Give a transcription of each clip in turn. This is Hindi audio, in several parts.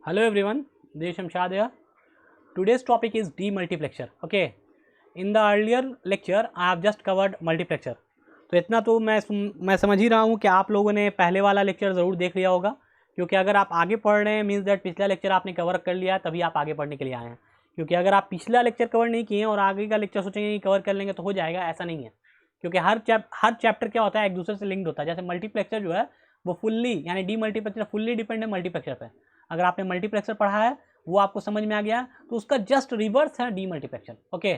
Hello everyone, this is Shamshad here. Today's topic is demultiplexer. Okay, in the earlier lecture I have just covered multiplexer. तो इतना तो मैं समझ ही रहा हूँ कि आप लोगों ने पहले वाला लेक्चर ज़रूर देख लिया होगा, क्योंकि अगर आप आगे पढ़ रहे हैं मीन्स दैट पिछला लेक्चर आपने कवर कर लिया तभी आप आगे पढ़ने के लिए आए हैं। क्योंकि अगर आप पिछला लेक्चर कवर नहीं किए और आगे का लेक्चर सोचेंगे कि कवर कर लेंगे तो हो जाएगा, ऐसा नहीं है। क्योंकि हर चैप्टर क्या होता है, एक दूसरे से लिंक्ड होता है। जैसे मल्टीप्लेक्सर जो है वो फुल्ली यानी डीमल्टीप्लेक्सर फुल्ली डिपेंड है मल्टीप्लेक्सर पे। अगर आपने मल्टीप्लेक्सर पढ़ा है वो आपको समझ में आ गया तो उसका जस्ट रिवर्स है डीमल्टीप्लेक्सर। ओके,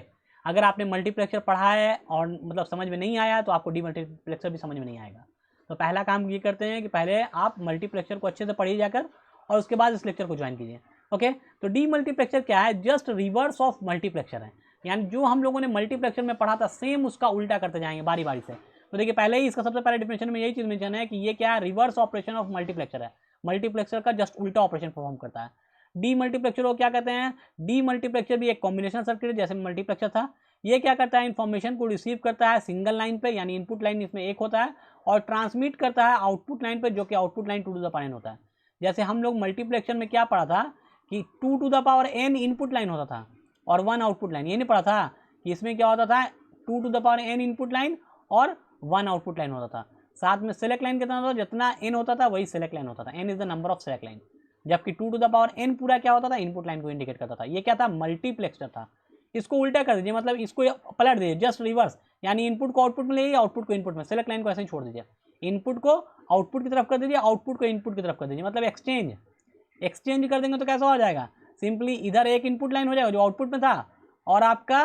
अगर आपने मल्टीप्लेक्सर पढ़ा है और मतलब समझ में नहीं आया तो आपको डीमल्टीप्लेक्सर भी समझ में नहीं आएगा। तो पहला काम ये करते हैं कि पहले आप मल्टीप्लेक्सर को अच्छे से पढ़िए जाकर और उसके बाद इस लेक्चर को ज्वाइन कीजिए। ओके, तो डीमल्टीप्लेक्सर क्या है, जस्ट रिवर्स ऑफ मल्टीप्लेक्सर है। यानी जो हम लोगों ने मल्टीप्लेक्सर में पढ़ा था सेम उसका उल्टा करते जाएंगे बारी बारी से। तो देखिए पहले ही इसका सबसे पहले डिफिनेशन में यही चीज मेंशन है कि ये क्या है, रिवर्स ऑपरेशन ऑफ मल्टीप्लेक्सर है। मल्टीप्लेक्सर का जस्ट उल्टा ऑपरेशन परफॉर्म करता है। डीमल्टीप्लेक्सर को क्या कहते हैं, डीमल्टीप्लेक्सर भी एक कॉम्बिनेशन सर्किट जैसे मल्टीप्लेक्सर था। ये क्या करता है, इन्फॉर्मेशन को रिसीव करता है सिंगल लाइन पे, यानी इनपुट लाइन इसमें एक होता है, और ट्रांसमिट करता है आउटपुट लाइन पे, जो कि output line 2 to the power n होता है। जैसे हम लोग मल्टीप्लेक्सर में क्या पढ़ा था कि 2 to the power n input line होता था और 1 आउटपुट लाइन। ये नहीं पढ़ा था कि इसमें क्या होता था, 2 to the power n input line और 1 आउटपुट लाइन होता था। साथ में सेलेक्ट लाइन कितना होता था, जितना n होता था वही सेलेक्ट लाइन होता था। n is the number of select line. जबकि 2 टू द पावर n पूरा क्या होता था, इनपुट लाइन को इंडिकेट करता था। ये क्या था, मल्टीप्लेक्सर था। इसको उल्टा कर दीजिए, मतलब इसको पलट दीजिए, जस्ट रिवर्स। यानी इनपुट को आउटपुट में ले, आउटपुट को इनपुट में, सेलेक्ट लाइन को ऐसे ही छोड़ दीजिए। इनपुट को आउटपुट की तरफ कर दीजिए, आउटपुट को इनपुट की तरफ कर दीजिए, मतलब एक्सचेंज कर देंगे तो कैसा हो जाएगा, सिंपली इधर एक इनपुट लाइन हो जाएगा जो आउटपुट में था, और आपका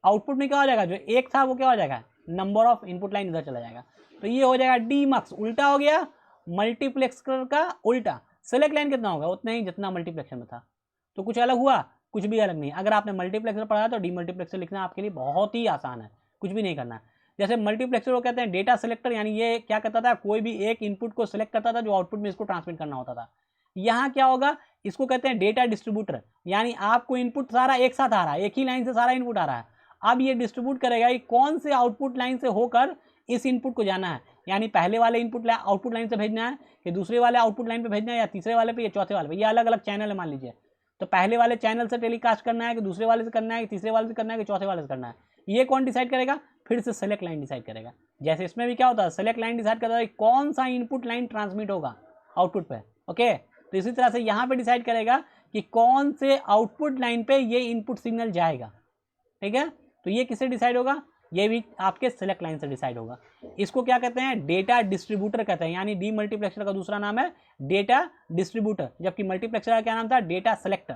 आउटपुट में क्या हो जाएगा, जो एक था वो क्या हो जाएगा, नंबर ऑफ इनपुट लाइन इधर चला जाएगा। तो ये हो जाएगा डीमक्स, उल्टा हो गया मल्टीप्लेक्सर का उल्टा। सेलेक्ट लाइन कितना होगा, उतना ही जितना मल्टीप्लेक्सर में था। तो कुछ अलग हुआ, कुछ भी अलग नहीं। अगर आपने मल्टीप्लेक्सर पढ़ा है तो डीमल्टीप्लेक्सर लिखना आपके लिए बहुत ही आसान है, कुछ भी नहीं करना है। जैसे मल्टीप्लेक्सर को कहते हैं डेटा सेलेक्टर, यानी ये क्या करता था, कोई भी एक इनपुट को सिलेक्ट करता था जो आउटपुट में इसको ट्रांसमिट करना होता था। यहाँ क्या होगा, इसको कहते हैं डेटा डिस्ट्रीब्यूटर, यानी आपको इनपुट सारा एक साथ आ रहा है, एक ही लाइन से सारा इनपुट आ रहा है। अब ये डिस्ट्रीब्यूट करेगा कि कौन से आउटपुट लाइन से होकर इस इनपुट को जाना है, यानी पहले वाले इनपुट आउटपुट लाइन से भेजना है कि दूसरे वाले आउटपुट लाइन पे भेजना है, या तीसरे वाले पे या चौथे वाले पे। ये अलग अलग चैनल है मान लीजिए, तो पहले वाले चैनल से टेलीकास्ट करना है कि दूसरे वाले से करना है कि तीसरे वाले से करना है कि चौथे वाले से करना है, ये कौन डिसाइड करेगा, फिर से सेलेक्ट लाइन डिसाइड करेगा। जैसे इसमें भी क्या होता है, सेलेक्ट लाइन डिसाइड करता है कौन सा इनपुट लाइन ट्रांसमिट होगा आउटपुट पे। ओके, तो इसी तरह से यहाँ पे डिसाइड करेगा कि कौन से आउटपुट लाइन पे ये इनपुट सिग्नल जाएगा। ठीक है, तो ये किससे डिसाइड होगा, ये भी आपके सेलेक्ट लाइन से डिसाइड होगा। इसको क्या कहते हैं, डेटा डिस्ट्रीब्यूटर कहते हैं। यानी डीमल्टीप्लेक्सर का दूसरा नाम है डेटा डिस्ट्रीब्यूटर, जबकि मल्टीप्लेक्सर का क्या नाम था, डेटा सेलेक्टर।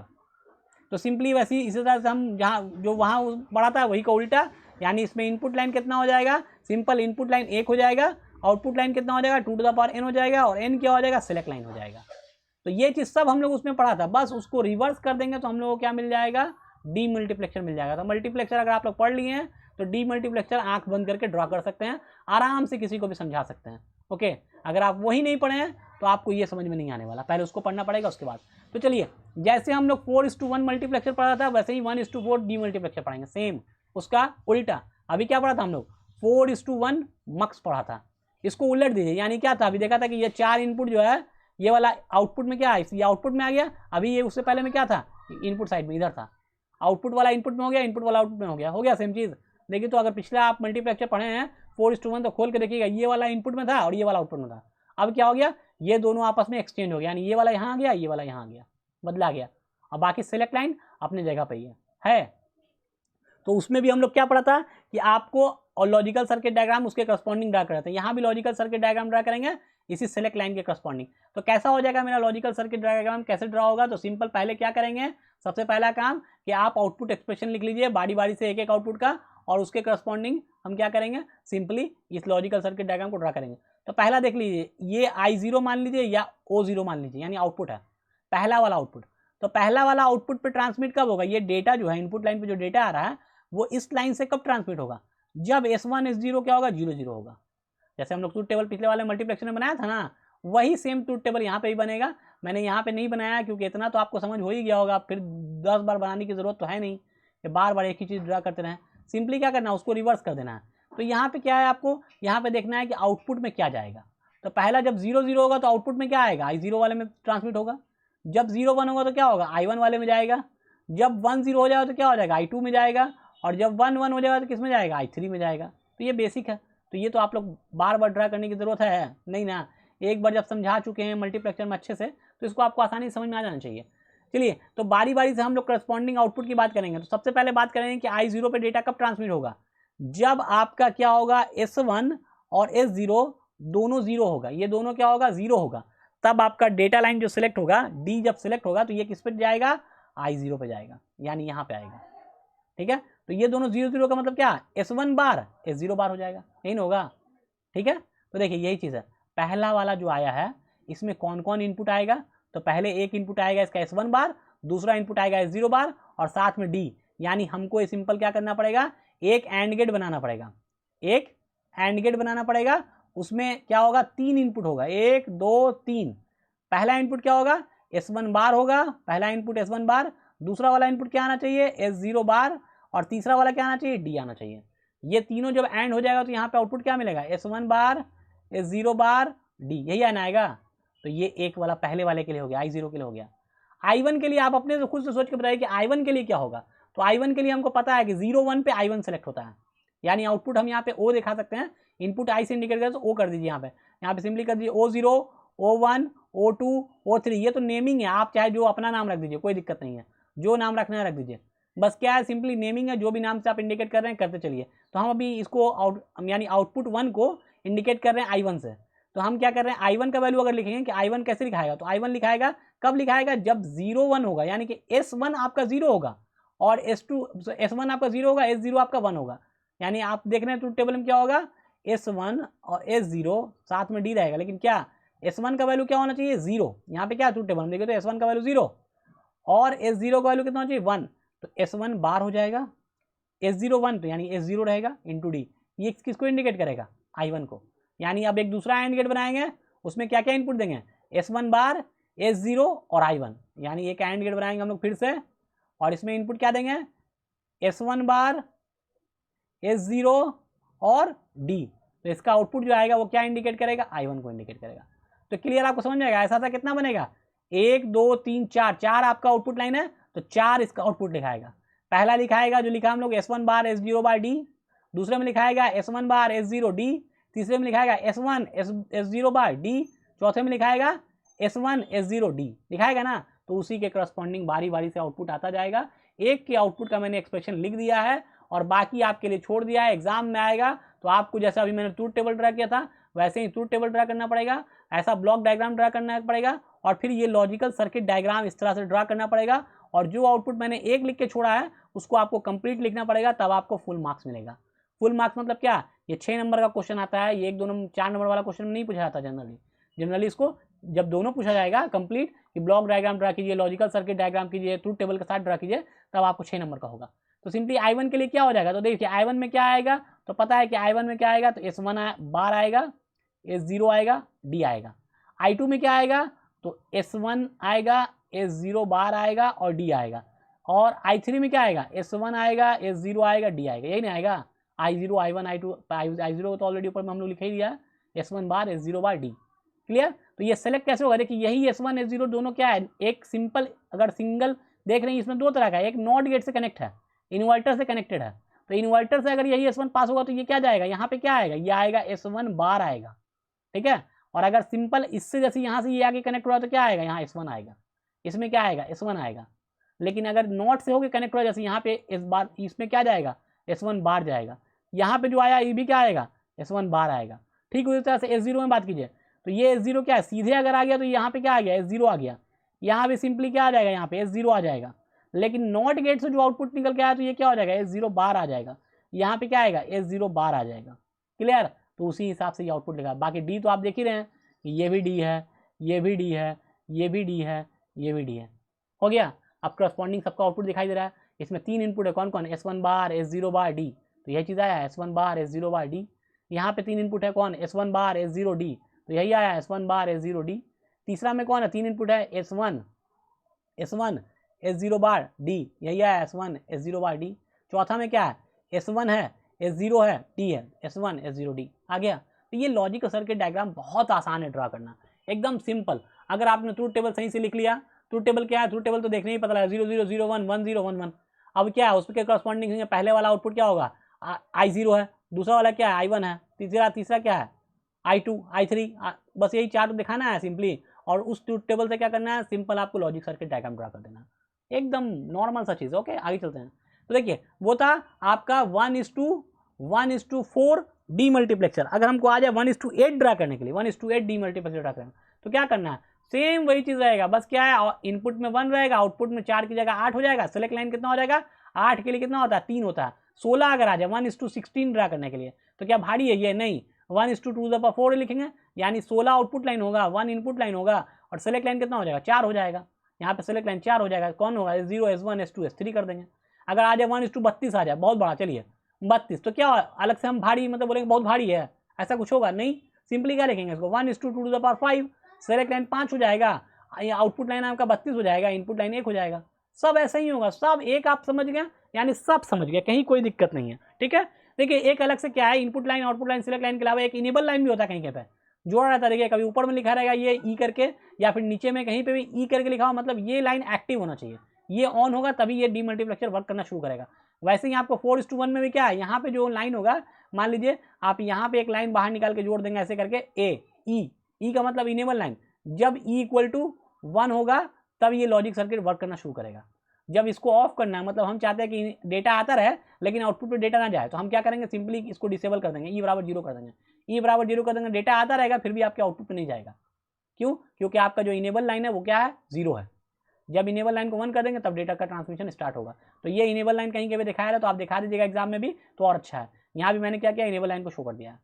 तो सिंपली वैसी इसी तरह से हम जहाँ जो वहाँ पढ़ा था वही का उल्टा। यानी इसमें इनपुट लाइन कितना हो जाएगा, सिंपल इनपुट लाइन एक हो जाएगा, आउटपुट लाइन कितना हो जाएगा, 2 टू द पावर n हो जाएगा, और n क्या हो जाएगा, सेलेक्ट लाइन हो जाएगा। तो ये चीज़ सब हम लोग उसमें पढ़ा था, बस उसको रिवर्स कर देंगे तो हम लोग को क्या मिल जाएगा, डीमल्टीप्लेक्सर मिल जाएगा। तो मल्टीप्लेक्सर अगर आप लोग पढ़ लिए हैं तो डीमल्टीप्लेक्सर आंख बंद करके ड्रॉ कर सकते हैं, आराम से किसी को भी समझा सकते हैं। ओके, अगर आप वही नहीं पढ़े हैं तो आपको ये समझ में नहीं आने वाला, पहले उसको पढ़ना पड़ेगा उसके बाद। तो चलिए, जैसे हम लोग 4:1 मल्टीप्लेक्सर पढ़ा था वैसे ही 1:4 डीमल्टीप्लेक्सर पढ़ेंगे, सेम उसका उल्टा। अभी क्या पढ़ा था हम लोग, 4:1 मक्स पढ़ा था। इसको उलट दीजिए, यानी क्या था, अभी देखा था कि ये 4 इनपुट जो है ये वाला आउटपुट में क्या है, ये आउटपुट में आ गया। अभी ये उससे पहले में क्या था, इनपुट साइड में इधर था, आउटपुट वाला इनपुट में हो गया, इनपुट वाला आउटपुट में हो गया सेम चीज़। देखिए, तो अगर पिछला आप मल्टीप्लेक्सर पढ़े हैं 4:1 तो खोल के देखिएगा, ये वाला इनपुट में था और ये वाला आउटपुट में था। अब क्या हो गया, ये दोनों आपस में एक्सचेंज हो गया, यानी ये वाला यहाँ आ गया, ये वाला यहाँ आ गया, बदला गया। अब बाकी सेलेक्ट लाइन अपनी जगह पे ही है। तो उसमें भी हम लोग क्या पढ़ा था कि आपको और लॉजिकल सर्किट डायग्राम उसके करस्पॉन्डिंग ड्रा करते हैं। यहाँ भी लॉजिकल सर्किट डायग्राम ड्रा करेंगे इसी सेलेक्ट लाइन के करस्पॉन्डिंग। तो कैसा हो जाएगा मेरा लॉजिकल सर्किट डायग्राम, कैसे ड्रा होगा, तो सिंपल पहले क्या करेंगे, सबसे पहला काम कि आप आउटपुट एक्सप्रेशन लिख लीजिए बारी बारी से एक एक आउटपुट का, और उसके करस्पॉन्डिंग हम क्या करेंगे, सिंपली इस लॉजिकल सर्किट डायग्राम को ड्रा करेंगे। तो पहला देख लीजिए, ये I0 मान लीजिए या O0 मान लीजिए, यानी आउटपुट है पहला वाला आउटपुट। तो पहला वाला आउटपुट पे ट्रांसमिट कब होगा, ये डेटा जो है इनपुट लाइन पे जो डेटा आ रहा है वो इस लाइन से कब ट्रांसमिट होगा, जब S1 S0 क्या होगा, 0 0 होगा। जैसे हम लोग ट्रूथ टेबल पिछले वाले मल्टीप्लेक्सर में बनाया था ना, वही सेम ट्रूथ टेबल यहाँ पे भी बनेगा। मैंने यहाँ पे नहीं बनाया क्योंकि इतना तो आपको समझ हो ही गया होगा, फिर 10 बार बनाने की जरूरत तो है नहीं कि बार बार एक ही चीज़ ड्रा करते रहें। सिंपली क्या करना है, उसको रिवर्स कर देना है। तो यहाँ पे क्या है, आपको यहाँ पे देखना है कि आउटपुट में क्या जाएगा। तो पहला जब 0 0 होगा तो आउटपुट में क्या आएगा, I0 वाले में ट्रांसमिट होगा। जब 0 1 होगा तो क्या होगा, I1 वाले में जाएगा, जब 1 0 हो जाएगा तो क्या हो जाएगा, I2 में जाएगा, और जब 1 1 हो जाएगा तो किस में जाएगा, I3 में जाएगा। तो ये बेसिक है, तो ये तो आप लोग बार बार ड्रा करने की ज़रूरत है नहीं ना, एक बार जब समझा चुके हैं मल्टीप्लेक्सर में अच्छे से तो इसको आपको आसानी से समझ में आ जाना चाहिए। चलिए तो बारी बारी से हम लोग करस्पॉन्डिंग आउटपुट की बात करेंगे। तो सबसे पहले बात करेंगे कि I0 पे डेटा कब ट्रांसमिट होगा, जब आपका क्या होगा, S1 और S0 दोनों 0 होगा, ये दोनों क्या होगा, 0 होगा, तब आपका डेटा लाइन जो सिलेक्ट होगा, D जब सिलेक्ट होगा तो ये किस पे जाएगा, I0 पे जाएगा, यानी यहाँ पे आएगा। ठीक है, तो ये दोनों 0 0 का मतलब क्या, S1 बार S0 बार हो जाएगा, यही होगा। ठीक है, तो देखिए यही चीज़ है, पहला वाला जो आया है इसमें कौन कौन इनपुट आएगा, तो पहले एक इनपुट आएगा इसका S1 बार, दूसरा इनपुट आएगा S0 बार, और साथ में D, यानी हमको ये सिंपल क्या करना पड़ेगा, एक एंड गेट बनाना पड़ेगा, एक एंड गेट बनाना पड़ेगा। उसमें क्या होगा, 3 इनपुट होगा, 1 2 3। पहला इनपुट क्या होगा, S1 बार होगा, पहला इनपुट S1 बार, दूसरा वाला इनपुट क्या आना चाहिए, S0 बार, और तीसरा वाला क्या आना चाहिए, D आना चाहिए। ये तीनों जब एंड हो जाएगा तो यहाँ पे आउटपुट क्या मिलेगा, S1 बार S0 बार D, यही आना आएगा। तो ये एक वाला पहले वाले के लिए हो गया, I0 के लिए हो गया। I1 के लिए आप अपने से खुद से सोच के बताइए कि I1 के लिए क्या होगा। तो I1 के लिए हमको पता है कि 0 1 पे I1 सेलेक्ट होता है, यानी आउटपुट हम यहाँ पे O दिखा सकते हैं, इनपुट I से इंडिकेट करें तो O कर दीजिए, यहाँ पे सिंपली कर दीजिए O0 O1 O2 O3। ये तो नेमिंग है, आप चाहे जो अपना नाम रख दीजिए, कोई दिक्कत नहीं है, जो नाम रखना है रख दीजिए, बस क्या है सिंपली नेमिंग है, जो भी नाम से आप इंडिकेट कर रहे हैं करते चलिए। तो हम अभी इसको यानी आउटपुट 1 को इंडिकेट कर रहे हैं I1 से, तो हम क्या कर रहे हैं, I1 का वैल्यू अगर लिखेंगे कि I1 कैसे लिखाएगा, तो I1 लिखाएगा कब लिखाएगा, जब 0 1 होगा, यानी कि S1 आपका 0 होगा और S1 आपका 0 होगा, S0 आपका 1 होगा। यानी आप देख रहे हैं ट्रूथ टेबल में क्या होगा, S1 और S0 साथ में D रहेगा, लेकिन क्या S1 का वैल्यू क्या होना चाहिए, 0। यहाँ पे क्या ट्रूथ टेबल में देखिए तो S1 का वैल्यू 0 और S0 का वैल्यू कितना होना चाहिए, 1। तो S1 बार हो जाएगा, S0 1, तो यानी S0 रहेगा इंटू D। ये किसको इंडिकेट करेगा, I1 को। यानी अब एक दूसरा एंड गेट बनाएंगे, उसमें क्या क्या इनपुट देंगे, S1 बार S0 और I1, यानी एक एंड गेट बनाएंगे हम लोग फिर से, और इसमें इनपुट क्या देंगे, S1 बार S0 और D। तो इसका आउटपुट जो आएगा वो क्या इंडिकेट करेगा, I1 को इंडिकेट करेगा। तो क्लियर आपको समझ में आएगा, ऐसा था कितना बनेगा, 1 2 3 4, 4 आपका आउटपुट लाइन है, तो 4 इसका आउटपुट लिखाएगा। पहला लिखाएगा जो लिखा हम लोग S1 बार S0 बार D, दूसरे में लिखाएगा S1 बार S0 D, तीसरे में लिखाएगा S1 S0 बार D, चौथे में लिखाएगा S1 S0 D लिखाएगा ना। तो उसी के करस्पॉन्डिंग बारी बारी से आउटपुट आता जाएगा। एक के आउटपुट का मैंने एक्सप्रेशन लिख दिया है और बाकी आपके लिए छोड़ दिया है, एग्जाम में आएगा तो आपको जैसा अभी मैंने ट्रूथ टेबल ड्रा किया था वैसे ही ट्रूथ टेबल ड्रा करना पड़ेगा, ऐसा ब्लॉक डायग्राम ड्रा करना पड़ेगा, और फिर ये लॉजिकल सर्किट डायग्राम इस तरह से ड्रा करना पड़ेगा, और जो आउटपुट मैंने एक लिख के छोड़ा है उसको आपको कंप्लीट लिखना पड़ेगा, तब आपको फुल मार्क्स मिलेगा। फुल मार्क्स मतलब क्या, ये 6 नंबर का क्वेश्चन आता है, ये 1 2 4 नंबर वाला क्वेश्चन नहीं पूछा जाता जनरली इसको जब दोनों पूछा जाएगा कंप्लीट कि ब्लॉक डायग्राम ड्रा कीजिए, लॉजिकल सर्किट डायग्राम कीजिए, ट्रूथ टेबल के साथ ड्रा कीजिए, तब आपको 6 नंबर का होगा। तो सिंपली I1 के लिए क्या हो जाएगा, तो देखिए I1 में क्या आएगा, तो पता है कि I1 में क्या आएगा, तो S1 बार आएगा, S0 आएगा, D आएगा। I2 में क्या आएगा, तो S1 आएगा, S0 बार आएगा और D आएगा। और I3 में क्या आएगा, S1 आएगा, S0 आएगा, D आएगा, यही नहीं आएगा। I0 I1 I2 I0 तो ऑलरेडी ऊपर में हम लोग लिखा ही दिया, S1 बार S0 बार D। क्लियर। तो ये सेलेक्ट कैसे होगा, देखिए यही S1 S0 दोनों क्या है, एक सिंपल अगर सिंगल देख रहे हैं इसमें 2 तरह का है, एक नॉट गेट से कनेक्ट है, इन्वर्टर से कनेक्टेड है। तो इन्वर्टर से अगर यही S1 पास होगा तो ये क्या जाएगा, यहाँ पे क्या आएगा, ये आएगा S1 बार आएगा, ठीक है। और अगर सिंपल इससे जैसे यहाँ से ये आगे कनेक्ट हुआ तो क्या आएगा, यहाँ S1 आएगा, इसमें क्या आएगा S1 आएगा। लेकिन अगर नॉट से होकर कनेक्ट हुआ जैसे यहाँ पे इस बार, इसमें क्या जाएगा S1 बार जाएगा, यहाँ पे जो आया ये भी क्या आएगा S1 बार आएगा। ठीक उसी तरह से S0 में बात कीजिए तो ये S0 क्या है, सीधे अगर आ गया तो यहाँ पे क्या आ गया S0 आ गया, यहाँ पे सिंपली क्या आ जाएगा, यहाँ पे S0 आ जाएगा। लेकिन नॉट गेट से जो आउटपुट निकल के आया तो ये क्या हो जाएगा S0 बार आ जाएगा, यहाँ पे क्या आएगा S0 बार आ जाएगा। क्लियर। तो उसी हिसाब से ये आउटपुट लिखा। बाकी D तो आप देख ही रहे हैं, ये भी D है, ये भी D है, ये भी D है, ये भी D है, हो गया। अब करस्पॉन्डिंग सबका आउटपुट दिखाई दे रहा है। इसमें 3 इनपुट है, कौन कौन, S1 बार S0 बार D, तो यही चीज़ आया S1 बार S0 बार D। यहाँ पे 3 इनपुट है, कौन S1 बार S0 D, तो यही आया S1 बार S0 D। तीसरा में कौन है, 3 इनपुट है S1 S0 बार D, यही आया S1 S0 बार D। चौथा में क्या है S1 है S0 है D है, S1 S0 D आ गया। तो ये लॉजिकल सर्किट डायग्राम बहुत आसान है ड्रा करना, एकदम सिंपल। अगर आपने ट्रूथ टेबल सही से लिख लिया ट्रूथ टेबल क्या है, ट्रूथ टेबल तो देखने ही पता लगा 0 0 0 1 1 0 1 1। अब क्या है उसके करस्पॉन्डिंग पहले वाला आउटपुट क्या होगा, I0 है, दूसरा वाला क्या है I1 है, तीसरा क्या है I2 I3, बस यही चार्ट दिखाना है सिंपली। और उस ट्रूथ टेबल से क्या करना है, सिंपल आपको लॉजिक सर्किट डायग्राम ड्रा कर देना है, एकदम नॉर्मल सा चीज़। ओके आगे चलते हैं। तो देखिए वो था आपका 1:1:4 डी मल्टीप्लेक्सर। अगर हमको आ जाए 1:8 ड्रा करने के लिए, 1:8 डी मल्टीप्लेक्सर ड्रा करना, तो क्या करना है, सेम वही चीज़ रहेगा, बस क्या है इनपुट में 1 रहेगा, आउटपुट में 4 की जगह 8 हो जाएगा। सेलेक्ट लाइन कितना हो जाएगा, 8 के लिए कितना होता है 3 होता है। 16 अगर आ जाए 1:16 ड्रा करने के लिए, तो क्या भारी है ये, नहीं, 1:2⁴ लिखेंगे, यानी 16 आउटपुट लाइन होगा, 1 इनपुट लाइन होगा, और सेलेक्ट लाइन कितना हो जाएगा 4 हो जाएगा। यहाँ पे सेलेक्ट लाइन 4 हो जाएगा, कौन होगा S0 S1 S2 S3 कर देंगे। अगर आ जाए 1:32 आ जाए, बहुत बड़ा, चलिए 32, तो क्या अलग से हम भारी मतलब बोलेंगे बहुत भारी है, ऐसा कुछ होगा नहीं, सिंपली क्या लिखेंगे इसको 1:2⁵, सेलेक्ट लाइन 5 हो जाएगा, आउटपुट लाइन आपका 32 हो जाएगा, इनपुट लाइन 1 हो जाएगा। सब ऐसा ही होगा, सब एक आप समझ गए, यानी सब समझ गए, कहीं कोई दिक्कत नहीं है। ठीक है, देखिए एक अलग से क्या है, input line output line select line के अलावा एक इनेबल लाइन भी होता है कहीं पे जोड़ा रहता है। देखिए कभी ऊपर में लिखा रहेगा ये ई करके, या फिर नीचे में कहीं पे भी ई करके लिखा हो, मतलब ये लाइन एक्टिव होना चाहिए, ये ऑन होगा तभी ये डीमल्टीप्लेक्सर वर्क करना शुरू करेगा। वैसे ही आपको 4:1 में भी क्या है, यहाँ पे जो लाइन होगा, मान लीजिए आप यहाँ पे एक लाइन बाहर निकाल के जोड़ देंगे ऐसे करके, ई का मतलब इनेबल लाइन, जब ई = 1 होगा तब ये लॉजिक सर्किट वर्क करना शुरू करेगा। जब इसको ऑफ करना है, मतलब हम चाहते हैं कि डेटा आता रहे लेकिन आउटपुट पे डेटा ना जाए, तो हम क्या करेंगे, सिंपली इसको डिसेबल कर देंगे, E = 0 कर देंगे, E = 0 कर देंगे, डेटा आता रहेगा फिर भी आपके आउटपुट पे नहीं जाएगा। क्यों, क्योंकि आपका जो इनेबल लाइन है वो क्या है 0 है। जब इनेबल लाइन को 1 कर देंगे तब डेटा का ट्रांसमिशन स्टार्ट होगा। तो ये इनेबल लाइन कहीं के भी दिखाया है तो आप दिखा दीजिएगा एग्जाम में भी, तो और अच्छा है। यहाँ भी मैंने क्या किया, इनेबल लाइन को शो कर दिया है।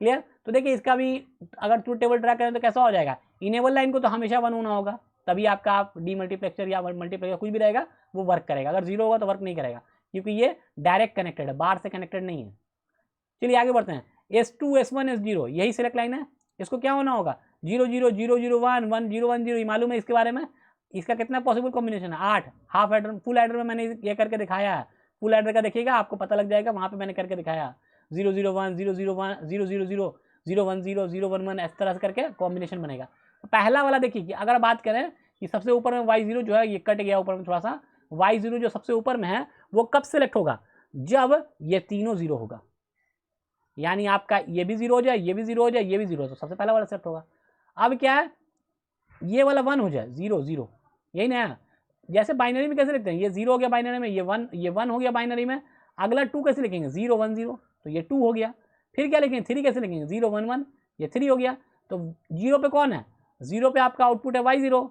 क्लियर, तो देखिए इसका भी अगर ट्रूथ टेबल ड्रा करें तो कैसा हो जाएगा, इनेबल लाइन को तो हमेशा 1 होना होगा, तभी आपका आप डीमल्टीप्लेक्सर या मल्टीप्लेक्सर कुछ भी रहेगा वो वर्क करेगा। अगर 0 होगा तो वर्क नहीं करेगा, क्योंकि ये डायरेक्ट कनेक्टेड है, बाहर से कनेक्टेड नहीं है। चलिए आगे बढ़ते हैं। S2 S1 S0 यही सिलेक्ट लाइन है, इसको क्या होना होगा 0 0 0 0 1 1 0 1 0, ये मालूम है इसके बारे में। इसका कितना पॉसिबल कॉम्बिनेशन है 8, हाफ एडर फुल एडर में मैंने ये करके दिखाया है, फुल एडर का देखिएगा आपको पता लग जाएगा, वहाँ पे मैंने करके दिखाया 0 0 1 0 0 1 0 0 0 0 1 0 0 1 1, इस तरह से करके कॉम्बिनेशन बनेगा। तो पहला वाला देखिए कि अगर बात करें कि सबसे ऊपर में Y0 जो है ये कट गया ऊपर में थोड़ा सा, Y0 जो सबसे ऊपर में है वो कब सेलेक्ट होगा, जब ये तीनों 0 होगा, यानी आपका ये भी 0 हो जाए, ये भी 0 हो जाए, ये भी 0 हो जाए, तो सबसे पहला वाला सेलेक्ट होगा। अब क्या है, ये वाला 1 हो जाए 0 0, यही ना, जैसे बाइनरी में कैसे लिखते हैं, ये 0 हो गया बाइनरी में, ये 1 हो गया बाइनरी में, अगला 2 कैसे लिखेंगे 0 1 0, तो ये 2 हो गया। फिर क्या लिखेंगे 3 कैसे लिखेंगे 0 1 1, ये 3 हो गया। तो 0 पे कौन है, 0 पे आपका आउटपुट है Y0,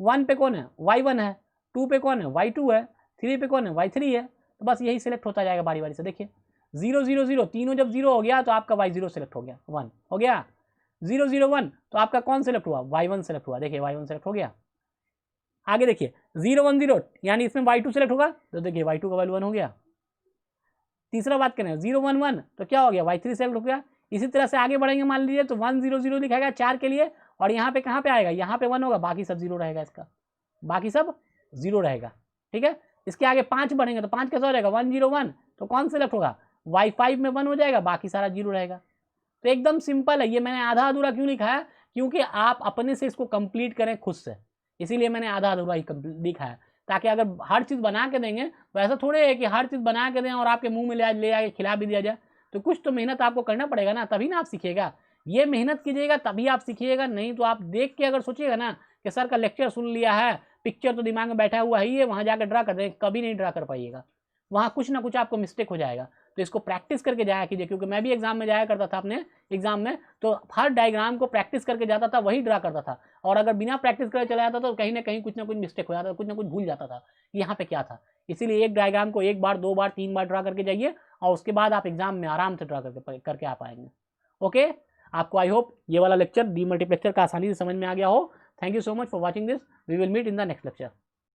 1 पे कौन है Y1 है, 2 पे कौन है Y2 है, 3 पे कौन है Y3 है। तो बस यही सिलेक्ट होता जाएगा बारी बारी से। देखिए 0 0 0 तीनों जब 0 हो गया तो आपका Y0 सेलेक्ट हो गया, 1 हो गया। 0 0 1 तो आपका कौन सेलेक्ट हुआ, Y1 सेलेक्ट हुआ, देखिए Y1 सेलेक्ट हो गया। आगे देखिए 0 1 0 यानी इसमें Y2 सेलेक्ट होगा, तो देखिए Y2 का वैल्यू 1 हो गया। तीसरा बात करें 0 1 1 तो क्या हो गया Y3 सेलेक्ट हो गया। इसी तरह से आगे बढ़ेंगे, मान लीजिए तो 1 0 0 लिखाएगा 4 के लिए, और यहाँ पे कहाँ पे आएगा, यहाँ पे 1 होगा, बाकी सब 0 रहेगा, इसका बाकी सब 0 रहेगा। ठीक है, इसके आगे 5 बढ़ेंगे तो 5 कैसा हो जाएगा 1 0 1, तो कौन सेलेक्ट होगा Y5 में 1 हो जाएगा, बाकी सारा 0 रहेगा। तो एकदम सिंपल है। ये मैंने आधा अधूरा क्यों लिखा है, क्योंकि आप अपने से इसको कंप्लीट करें खुद से, इसीलिए मैंने आधा अधूरा ही लिखा है, ताकि अगर हर चीज़ बना के देंगे तो ऐसा थोड़े है कि हर चीज़ बना के दें और आपके मुंह में ले आके खिला भी दिया जाए। तो कुछ तो मेहनत आपको करना पड़ेगा ना, तभी ना आप सीखिएगा। ये मेहनत कीजिएगा तभी आप सीखिएगा, नहीं तो आप देख के अगर सोचिएगा ना कि सर का लेक्चर सुन लिया है, पिक्चर तो दिमाग में बैठा हुआ ही है, वहाँ जाकर ड्रा कर दें, कभी नहीं ड्रा कर पाइएगा, वहाँ कुछ ना कुछ आपको मिस्टेक हो जाएगा। तो इसको प्रैक्टिस करके जाया कीजिए, क्योंकि मैं भी एग्जाम में जाया करता था, अपने एग्जाम में तो हर डायग्राम को प्रैक्टिस करके जाता था, वही ड्रा करता था, और अगर बिना प्रैक्टिस करके चला जाता तो कहीं ना कहीं कुछ ना कुछ मिस्टेक हो जाता था, कुछ ना कुछ भूल जाता था यहाँ पे क्या था। इसीलिए एक डायग्राम को 1 बार 2 बार 3 बार ड्रा करके जाइए, और उसके बाद आप एग्जाम में आराम से ड्रा करके आ पाएंगे। ओके, आपको आई होप ये वाला लेक्चर डीमल्टीप्लेक्सर का आसानी से समझ में आ गया हो। Thank you so much for watching this, we will meet in the next lecture.